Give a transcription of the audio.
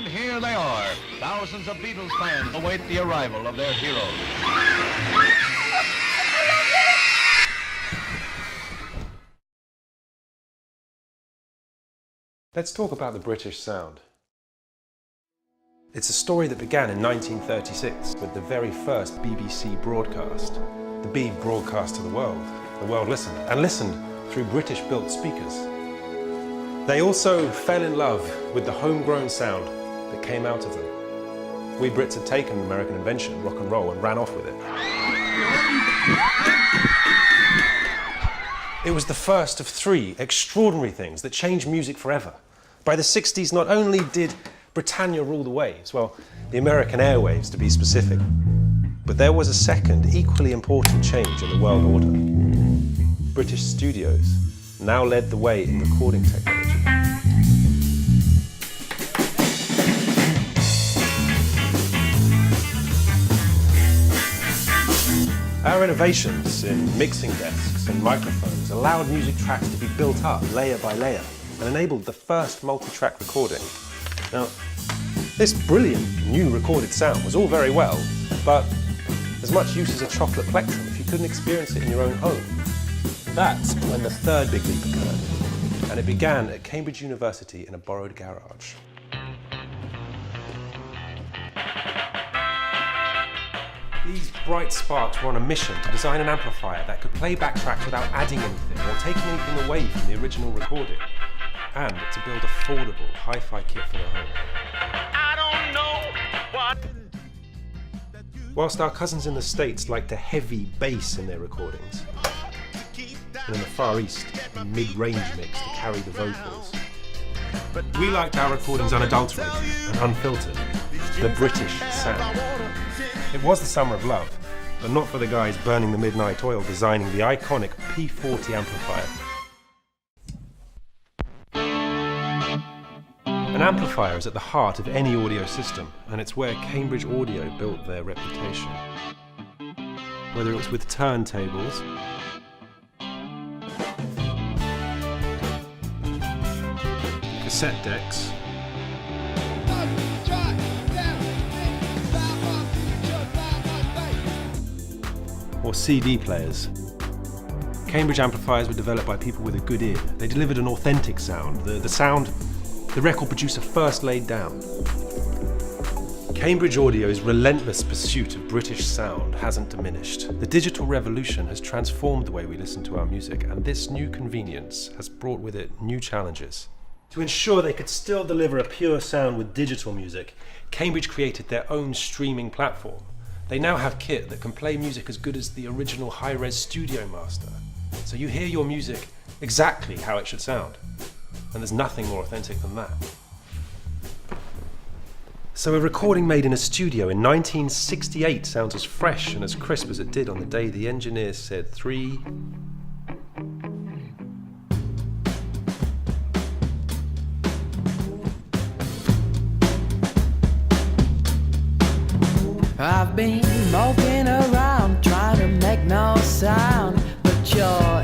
And here they are. Thousands of Beatles fans await the arrival of their heroes. Let's talk about the British sound. It's a story that began in 1936 with the very first BBC broadcast. The Beeb broadcast to the world listened, and listened through British-built speakers. They also fell in love with the homegrown sound that came out of them. We Brits had taken American invention, rock and roll, and ran off with it. It was the first of three extraordinary things that changed music forever. By the 60s, not only did Britannia rule the waves, well, the American airwaves to be specific, but there was a second, equally important change in the world order. British studios now led the way in recording technology. Our innovations in mixing desks and microphones allowed music tracks to be built up layer by layer and enabled the first multi-track recording. Now, this brilliant new recorded sound was all very well, but as much use as a chocolate plectrum if you couldn't experience it in your own home. That's when the third big leap occurred, and it began at Cambridge University in a borrowed garage. These bright sparks were on a mission to design an amplifier that could play back tracks without adding anything or taking anything away from the original recording, and to build affordable hi-fi kit for the home. Whilst our cousins in the States liked a heavy bass in their recordings, and in the Far East, a mid-range mix to carry the vocals, we liked our recordings unadulterated and unfiltered, the British sound. It was the summer of love, but not for the guys burning the midnight oil designing the iconic P40 amplifier. An amplifier is at the heart of any audio system, and it's where Cambridge Audio built their reputation. Whether it was with turntables, cassette decks, or CD players. Cambridge amplifiers were developed by people with a good ear. They delivered an authentic sound, the sound the record producer first laid down. Cambridge Audio's relentless pursuit of British sound hasn't diminished. The digital revolution has transformed the way we listen to our music, and this new convenience has brought with it new challenges. To ensure they could still deliver a pure sound with digital music, Cambridge created their own streaming platform. They now have kit that can play music as good as the original high-res Studio Master. So you hear your music exactly how it should sound. And there's nothing more authentic than that. So a recording made in a studio in 1968 sounds as fresh and as crisp as it did on the day the engineers said 3. I've been moping around trying to make no sound, but you're